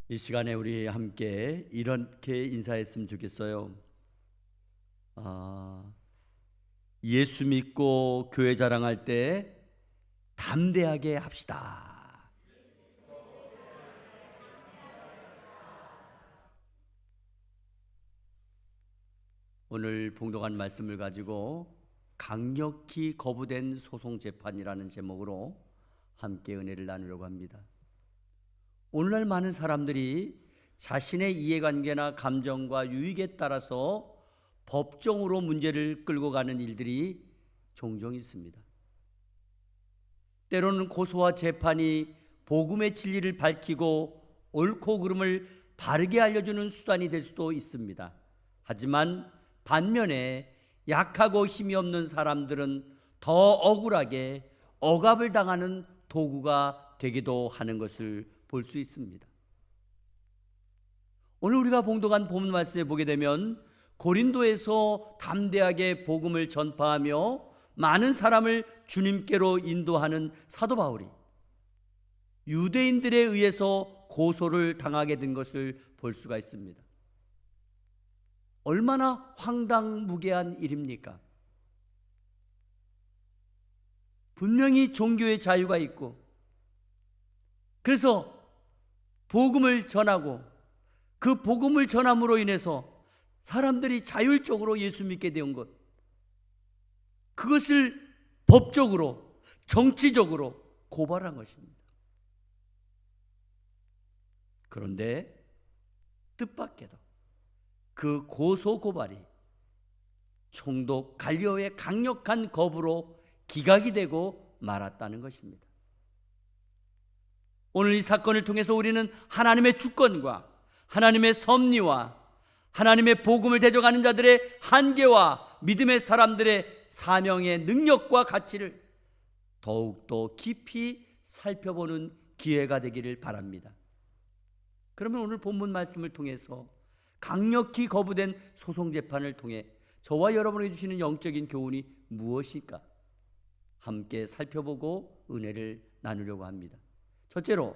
이 시간에 우리 함께 이렇게 인사했으면 좋겠어요. 예수 믿고 교회 자랑할 때 담대하게 합시다. 오늘 봉독한 말씀을 가지고 강력히 거부된 소송 재판이라는 제목으로 함께 은혜를 나누려고 합니다. 오늘날 많은 사람들이 자신의 이해관계나 감정과 유익에 따라서 법정으로 문제를 끌고 가는 일들이 종종 있습니다. 때로는 고소와 재판이 복음의 진리를 밝히고 옳고 그름을 바르게 알려주는 수단이 될 수도 있습니다. 하지만 반면에 약하고 힘이 없는 사람들은 더 억울하게 억압을 당하는 도구가 되기도 하는 것을 볼 수 있습니다. 오늘 우리가 봉독한 본문 말씀에 보게 되면 고린도에서 담대하게 복음을 전파하며 많은 사람을 주님께로 인도하는 사도 바울이 유대인들에 의해서 고소를 당하게 된 것을 볼 수가 있습니다. 얼마나 황당무계한 일입니까? 분명히 종교의 자유가 있고, 그래서 복음을 전하고 그 복음을 전함으로 인해서 사람들이 자율적으로 예수 믿게 된 것, 그것을 법적으로 정치적으로 고발한 것입니다. 그런데 뜻밖에도 그 고소 고발이 총독 갈리오의 강력한 거부로 기각이 되고 말았다는 것입니다. 오늘 이 사건을 통해서 우리는 하나님의 주권과 하나님의 섭리와 하나님의 복음을 대적하는 자들의 한계와 믿음의 사람들의 사명의 능력과 가치를 더욱더 깊이 살펴보는 기회가 되기를 바랍니다. 그러면 오늘 본문 말씀을 통해서 강력히 거부된 소송재판을 통해 저와 여러분에게 주시는 영적인 교훈이 무엇일까? 함께 살펴보고 은혜를 나누려고 합니다. 첫째로,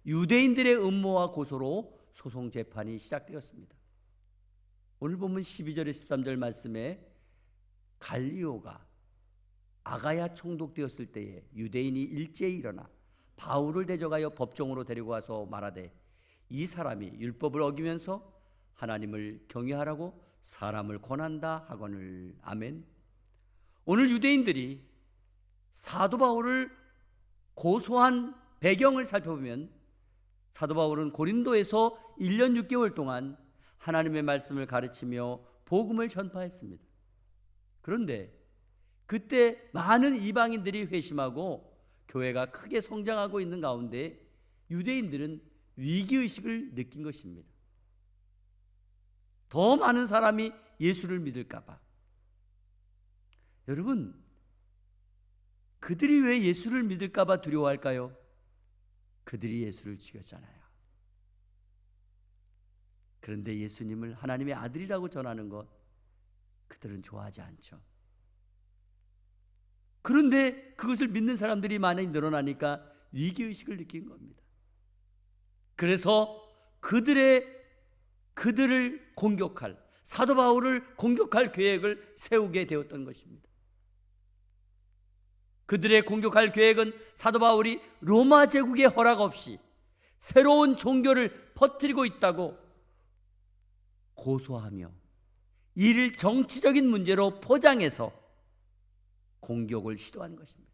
유대인들의 음모와 고소로 소송재판이 시작되었습니다. 오늘 본문 12절에 13절 말씀에 갈리오가 아가야 총독되었을 때에 유대인이 일제히 일어나 바울을 대적하여 법정으로 데리고 와서 말하되 이 사람이 율법을 어기면서 하나님을 경외하라고 사람을 권한다 하거늘. 아멘. 오늘 유대인들이 사도 바울을 고소한 배경을 살펴보면 사도 바울은 고린도에서 1년 6개월 동안 하나님의 말씀을 가르치며 복음을 전파했습니다. 그런데 그때 많은 이방인들이 회심하고 교회가 크게 성장하고 있는 가운데 유대인들은 위기의식을 느낀 것입니다. 더 많은 사람이 예수를 믿을까 봐. 여러분, 그들이 왜 예수를 믿을까 봐 두려워할까요? 그들이 예수를 죽였잖아요. 그런데 예수님을 하나님의 아들이라고 전하는 것, 그들은 좋아하지 않죠. 그런데 그것을 믿는 사람들이 많이 늘어나니까 위기의식을 느낀 겁니다. 그래서 그들을 공격할, 사도 바울을 공격할 계획을 세우게 되었던 것입니다. 그들의 공격할 계획은 사도 바울이 로마 제국의 허락 없이 새로운 종교를 퍼뜨리고 있다고 고소하며 이를 정치적인 문제로 포장해서 공격을 시도한 것입니다.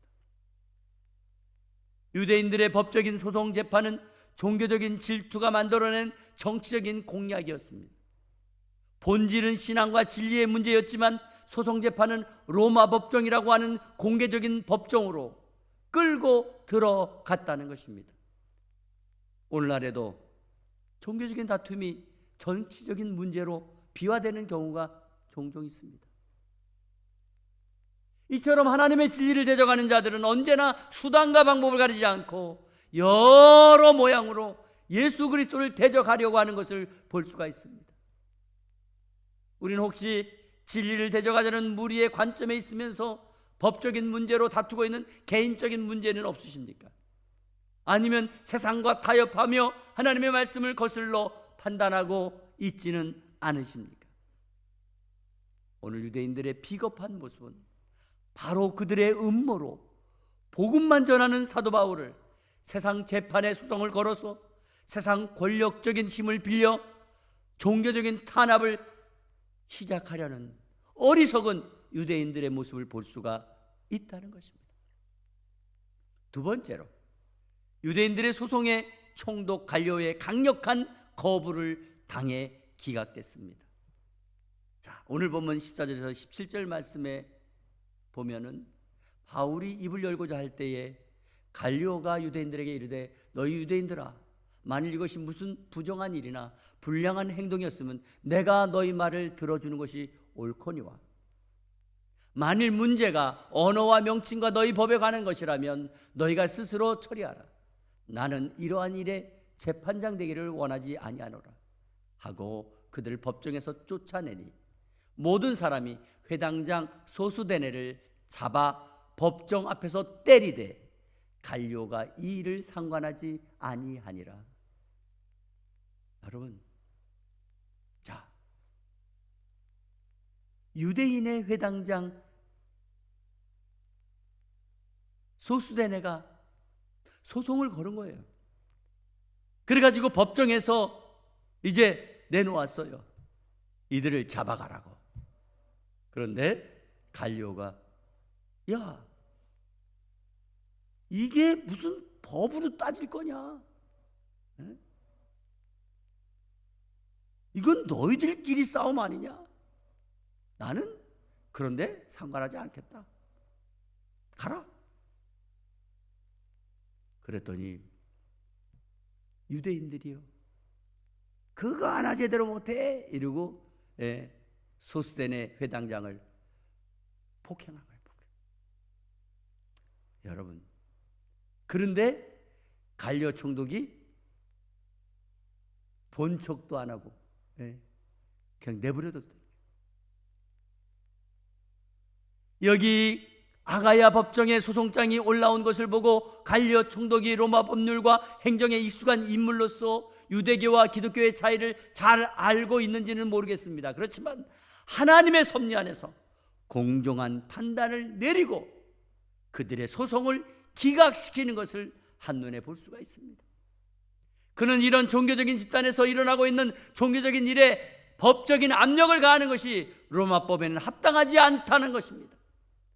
유대인들의 법적인 소송 재판은 종교적인 질투가 만들어낸 정치적인 공약이었습니다. 본질은 신앙과 진리의 문제였지만 소송재판은 로마 법정이라고 하는 공개적인 법정으로 끌고 들어갔다는 것입니다. 오늘날에도 종교적인 다툼이 정치적인 문제로 비화되는 경우가 종종 있습니다. 이처럼 하나님의 진리를 대적하는 자들은 언제나 수단과 방법을 가리지 않고 여러 모양으로 예수 그리스도를 대적하려고 하는 것을 볼 수가 있습니다. 우리는 혹시 진리를 대적하자는 무리의 관점에 있으면서 법적인 문제로 다투고 있는 개인적인 문제는 없으십니까? 아니면 세상과 타협하며 하나님의 말씀을 거슬러 판단하고 있지는 않으십니까? 오늘 유대인들의 비겁한 모습은 바로 그들의 음모로 복음만 전하는 사도 바울을 세상 재판의 소송을 걸어서 세상 권력적인 힘을 빌려 종교적인 탄압을 시작하려는 어리석은 유대인들의 모습을 볼 수가 있다는 것입니다. 두 번째로, 유대인들의 소송에 총독 갈리오의 강력한 거부를 당해 기각됐습니다. 자, 오늘 본문 14절에서 17절 말씀에 보면은 바울이 입을 열고자 할 때에 갈리오가 유대인들에게 이르되 너희 유대인들아, 만일 이것이 무슨 부정한 일이나 불량한 행동이었으면 내가 너희 말을 들어주는 것이 옳거니와, 만일 문제가 언어와 명칭과 너희 법에 관한 것이라면 너희가 스스로 처리하라. 나는 이러한 일에 재판장 되기를 원하지 아니하노라 하고 그들을 법정에서 쫓아내니 모든 사람이 회당장 소수대네를 잡아 법정 앞에서 때리되 갈리오가 이 일을 상관하지 아니하니라. 여러분, 자, 유대인의 회당장 소수대네가 소송을 걸은 거예요. 그래가지고 법정에서 이제 내놓았어요. 이들을 잡아가라고. 그런데 갈리오가 야, 이게 무슨 법으로 따질 거냐? 에? 이건 너희들끼리 싸움 아니냐? 나는 그런데 상관하지 않겠다. 가라. 그랬더니 유대인들이요, 그거 하나 제대로 못해 이러고 소수대네 회당장을 폭행한 거예요. 여러분, 그런데 갈리오 총독이 본 척도 안 하고 그냥 내버려뒀어요. 여기 아가야 법정에 소송장이 올라온 것을 보고 갈리오 총독이 로마 법률과 행정에 익숙한 인물로서 유대교와 기독교의 차이를 잘 알고 있는지는 모르겠습니다. 그렇지만 하나님의 섭리 안에서 공정한 판단을 내리고 그들의 소송을 기각시키는 것을 한눈에 볼 수가 있습니다. 그는 이런 종교적인 집단에서 일어나고 있는 종교적인 일에 법적인 압력을 가하는 것이 로마법에는 합당하지 않다는 것입니다.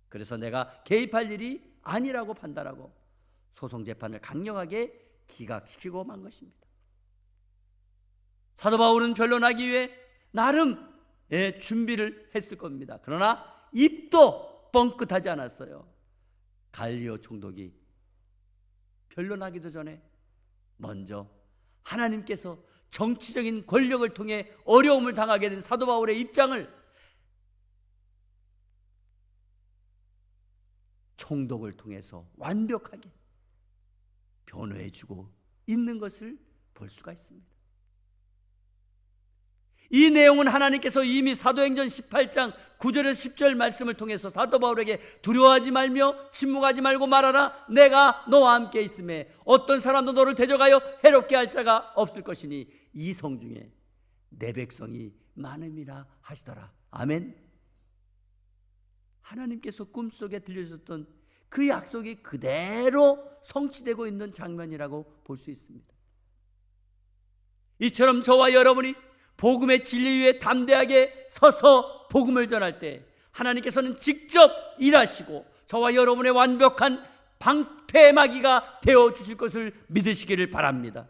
그래서 내가 개입할 일이 아니라고 판단하고 소송 재판을 강력하게 기각시키고 만 것입니다. 사도 바울은 변론하기 위해 나름의 준비를 했을 겁니다. 그러나 입도 뻥끗하지 않았어요. 갈리오 총독이 변론하기도 전에 먼저 하나님께서 정치적인 권력을 통해 어려움을 당하게 된 사도 바울의 입장을 총독을 통해서 완벽하게 변호해주고 있는 것을 볼 수가 있습니다. 이 내용은 하나님께서 이미 사도행전 18장 9절에서 10절 말씀을 통해서 사도 바울에게 두려워하지 말며 침묵하지 말고 말하라. 내가 너와 함께 있음에 어떤 사람도 너를 대적하여 해롭게 할 자가 없을 것이니 이 성 중에 내 백성이 많음이라 하시더라. 아멘. 하나님께서 꿈속에 들려주셨던 그 약속이 그대로 성취되고 있는 장면이라고 볼 수 있습니다. 이처럼 저와 여러분이 복음의 진리 위에 담대하게 서서 복음을 전할 때 하나님께서는 직접 일하시고 저와 여러분의 완벽한 방패막이가 되어주실 것을 믿으시기를 바랍니다.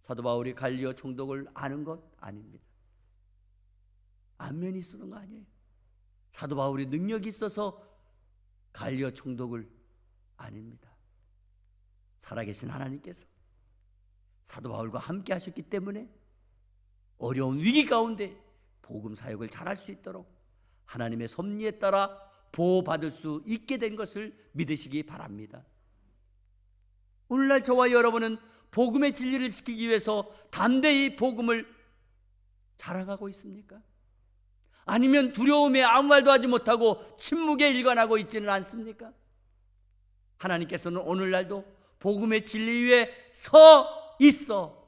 사도 바울이 갈리오 총독을 아는 것 아닙니다. 안면이 있었던 거 아니에요. 사도 바울이 능력이 있어서 갈리오 총독을 아닙니다. 살아계신 하나님께서 사도 바울과 함께 하셨기 때문에 어려운 위기 가운데 복음 사역을 잘할 수 있도록 하나님의 섭리에 따라 보호받을 수 있게 된 것을 믿으시기 바랍니다. 오늘날 저와 여러분은 복음의 진리를 지키기 위해서 담대히 복음을 자랑하고 있습니까? 아니면 두려움에 아무 말도 하지 못하고 침묵에 일관하고 있지는 않습니까? 하나님께서는 오늘날도 복음의 진리 위에 서 있어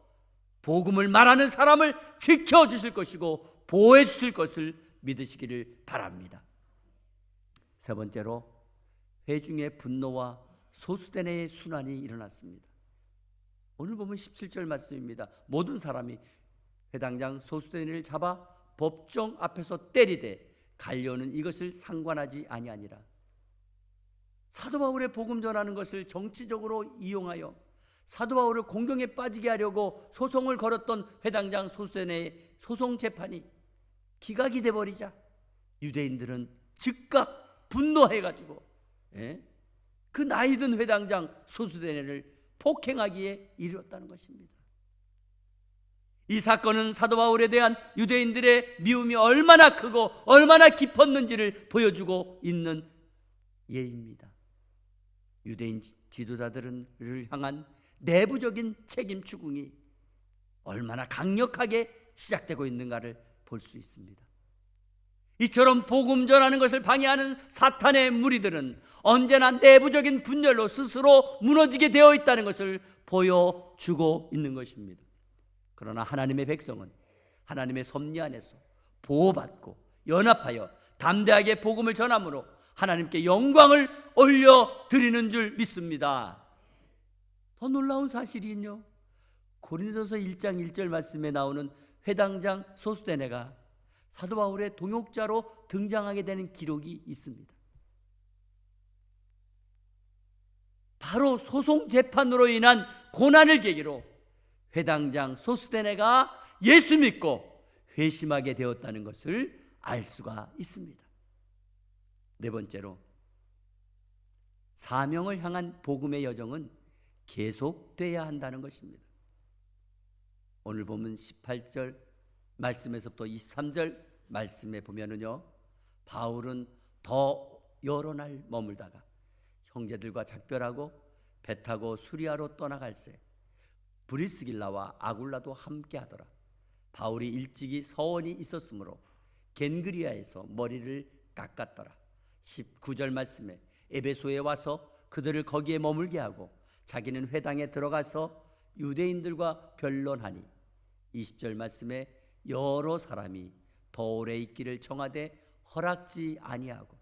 복음을 말하는 사람을 지켜주실 것이고 보호해 주실 것을 믿으시기를 바랍니다. 세 번째로 회중의 분노와 소수대내의 순환이 일어났습니다. 오늘 보면 17절 말씀입니다. 모든 사람이 회당장 소수대내를 잡아 법정 앞에서 때리되 갈려는 이것을 상관하지 아니하니라. 사도 바울의 복음 전하는 것을 정치적으로 이용하여 사도 바울을 공경에 빠지게 하려고 소송을 걸었던 회당장 소수대내의 소송 재판이 기각이 돼버리자 유대인들은 즉각 분노해가지고 그 나이든 회당장 소수대내를 폭행하기에 이르렀다는 것입니다. 이 사건은 사도 바울에 대한 유대인들의 미움이 얼마나 크고 얼마나 깊었는지를 보여주고 있는 예입니다. 유대인 지도자들을 향한 내부적인 책임 추궁이 얼마나 강력하게 시작되고 있는가를 볼 수 있습니다. 이처럼 복음 전하는 것을 방해하는 사탄의 무리들은 언제나 내부적인 분열로 스스로 무너지게 되어 있다는 것을 보여주고 있는 것입니다. 그러나 하나님의 백성은 하나님의 섭리 안에서 보호받고 연합하여 담대하게 복음을 전함으로 하나님께 영광을 올려드리는 줄 믿습니다. 더 놀라운 사실이요, 고린도서 1장 1절 말씀에 나오는 회당장 소수대네가 사도 바울의 동역자로 등장하게 되는 기록이 있습니다. 바로 소송 재판으로 인한 고난을 계기로 회당장 소수대네가 예수 믿고 회심하게 되었다는 것을 알 수가 있습니다. 네 번째로 사명을 향한 복음의 여정은 계속돼야 한다는 것입니다. 오늘 보면 18절 말씀에서부터 23절 말씀에 보면은요, 바울은 더 여러 날 머물다가 형제들과 작별하고 배 타고 수리아로 떠나갈새 브리스길라와 아굴라도 함께 하더라. 바울이 일찍이 서원이 있었으므로 겐그리아에서 머리를 깎았더라. 19절 말씀에 에베소에 와서 그들을 거기에 머물게 하고 자기는 회당에 들어가서 유대인들과 변론하니 20절 말씀에 여러 사람이 더 오래 있기를 청하되 허락지 아니하고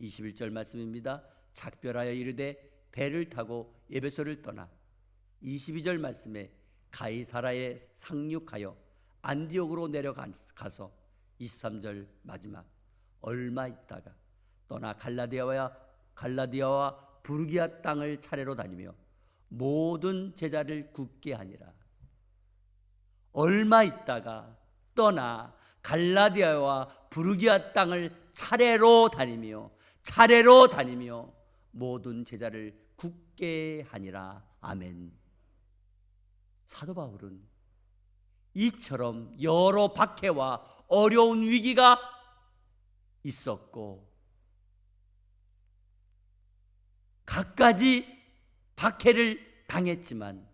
21절 말씀입니다. 작별하여 이르되 배를 타고 에베소를 떠나 22절 말씀에 가이사라에 상륙하여 안디옥으로 내려가서 23절 마지막 얼마 있다가 떠나 갈라디아와 부르기아 땅을 차례로 다니며 모든 제자를 굽게 하니라. 얼마 있다가 떠나 갈라디아와 부르기아 땅을 차례로 다니며 모든 제자를 굽게 하니라. 아멘. 사도 바울은 이처럼 여러 박해와 어려운 위기가 있었고 갖가지 박해를 당했지만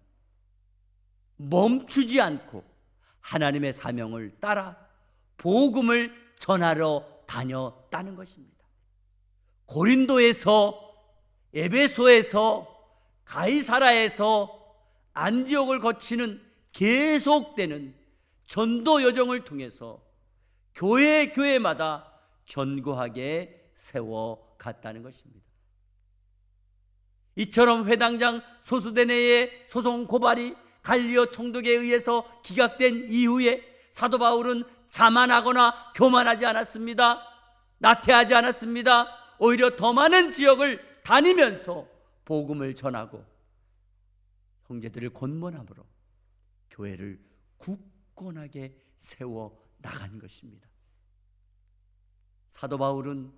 멈추지 않고 하나님의 사명을 따라 복음을 전하러 다녔다는 것입니다. 고린도에서, 에베소에서, 가이사라에서 안디옥을 거치는 계속되는 전도 여정을 통해서 교회마다 견고하게 세워갔다는 것입니다. 이처럼 회당장 소수대네의 소송 고발이 갈리오 총독에 의해서 기각된 이후에 사도 바울은 자만하거나 교만하지 않았습니다. 나태하지 않았습니다. 오히려 더 많은 지역을 다니면서 복음을 전하고 형제들을 권면함으로 교회를 굳건하게 세워 나간 것입니다. 사도 바울은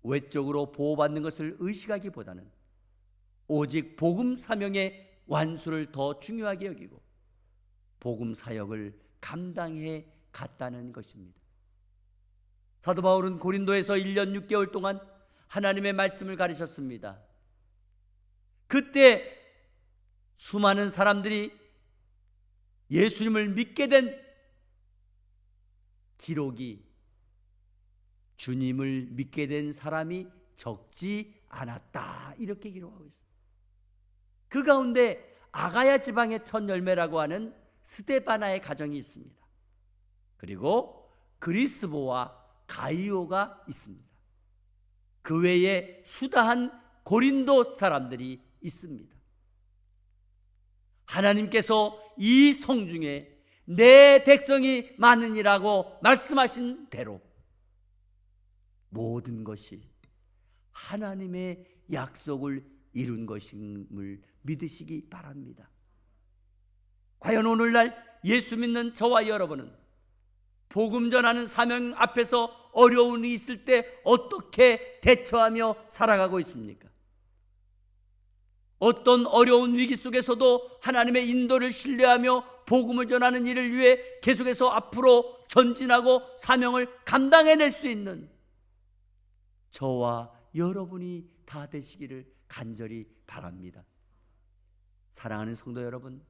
외적으로 보호받는 것을 의식하기보다는 오직 복음 사명의 완수를 더 중요하게 여기고 복음 사역을 감당해 갔다는 것입니다. 사도 바울은 고린도에서 1년 6개월 동안 하나님의 말씀을 가르쳤습니다. 그때 수많은 사람들이 예수님을 믿게 된 기록이 주님을 믿게 된 사람이 적지 않았다, 이렇게 기록하고 있습니다. 그 가운데 아가야 지방의 첫 열매라고 하는 스데바나의 가정이 있습니다. 그리고 그리스보와 가이오가 있습니다. 그 외에 수다한 고린도 사람들이 있습니다. 하나님께서 이 성중에 내 백성이 많으니라고 말씀하신 대로 모든 것이 하나님의 약속을 이룬 것임을 믿으시기 바랍니다. 과연 오늘날 예수 믿는 저와 여러분은 복음 전하는 사명 앞에서 어려움이 있을 때 어떻게 대처하며 살아가고 있습니까? 어떤 어려운 위기 속에서도 하나님의 인도를 신뢰하며 복음을 전하는 일을 위해 계속해서 앞으로 전진하고 사명을 감당해낼 수 있는 저와 여러분이 다 되시기를 간절히 바랍니다. 사랑하는 성도 여러분,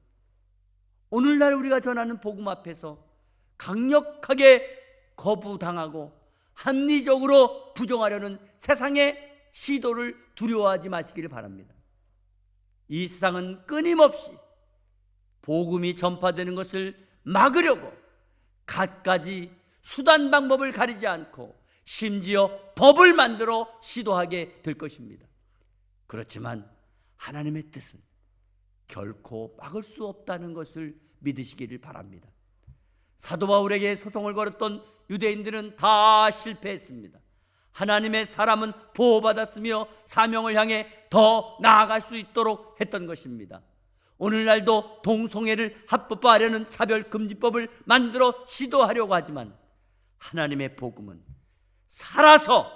오늘날 우리가 전하는 복음 앞에서 강력하게 거부당하고 합리적으로 부정하려는 세상의 시도를 두려워하지 마시기를 바랍니다. 이 세상은 끊임없이 복음이 전파되는 것을 막으려고 갖가지 수단 방법을 가리지 않고 심지어 법을 만들어 시도하게 될 것입니다. 그렇지만 하나님의 뜻은 결코 막을 수 없다는 것을 믿으시기를 바랍니다. 사도 바울에게 소송을 걸었던 유대인들은 다 실패했습니다. 하나님의 사람은 보호받았으며 사명을 향해 더 나아갈 수 있도록 했던 것입니다. 오늘날도 동성애를 합법화하려는 차별금지법을 만들어 시도하려고 하지만 하나님의 복음은 살아서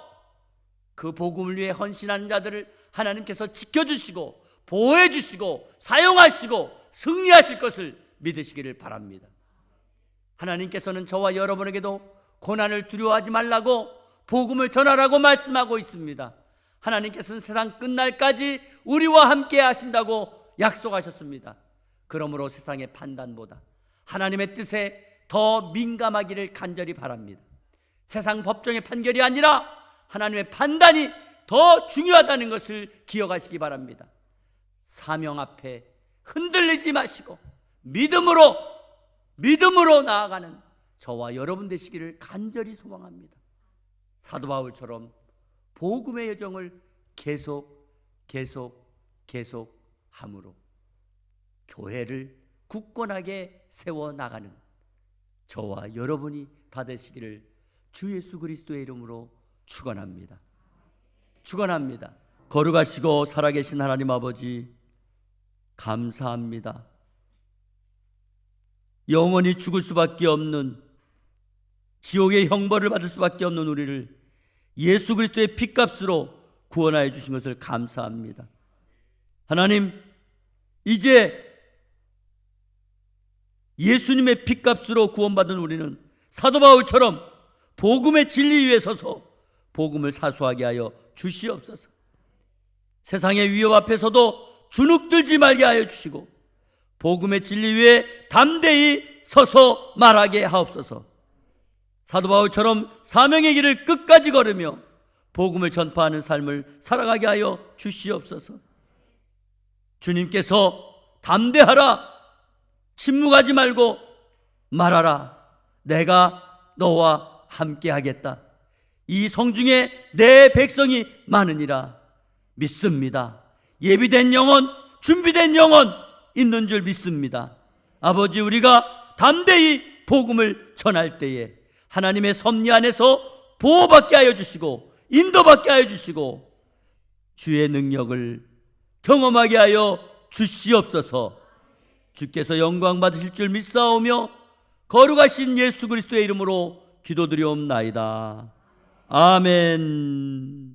그 복음을 위해 헌신하는 자들을 하나님께서 지켜주시고 보호해주시고 사용하시고 승리하실 것을 믿으시기를 바랍니다. 하나님께서는 저와 여러분에게도 고난을 두려워하지 말라고 복음을 전하라고 말씀하고 있습니다. 하나님께서는 세상 끝날까지 우리와 함께 하신다고 약속하셨습니다. 그러므로 세상의 판단보다 하나님의 뜻에 더 민감하기를 간절히 바랍니다. 세상 법정의 판결이 아니라 하나님의 판단이 더 중요하다는 것을 기억하시기 바랍니다. 사명 앞에 흔들리지 마시고 믿음으로 나아가는 저와 여러분 되시기를 간절히 소망합니다. 사도 바울처럼 복음의 여정을 계속 함으로 교회를 굳건하게 세워나가는 저와 여러분이 다 되시기를 주 예수 그리스도의 이름으로 축원합니다. 축원합니다. 거룩하시고 살아계신 하나님 아버지, 감사합니다. 영원히 죽을 수밖에 없는 지옥의 형벌을 받을 수밖에 없는 우리를 예수 그리스도의 피값으로 구원하여 주신 것을 감사합니다. 하나님, 이제 예수님의 피값으로 구원받은 우리는 사도 바울처럼 복음의 진리 위에 서서 복음을 사수하게 하여 주시옵소서. 세상의 위협 앞에서도 주눅들지 말게 하여 주시고 복음의 진리 위에 담대히 서서 말하게 하옵소서. 사도 바울처럼 사명의 길을 끝까지 걸으며 복음을 전파하는 삶을 살아가게 하여 주시옵소서. 주님께서 담대하라, 침묵하지 말고 말하라, 내가 너와 함께 하겠다. 이 성중에 내 백성이 많으니라 믿습니다. 예비된 영혼, 준비된 영혼 있는 줄 믿습니다. 아버지, 우리가 담대히 복음을 전할 때에 하나님의 섭리 안에서 보호받게 하여 주시고 인도받게 하여 주시고 주의 능력을 경험하게 하여 주시옵소서. 주께서 영광 받으실 줄 믿사오며 거룩하신 예수 그리스도의 이름으로 기도드리옵나이다. 아멘.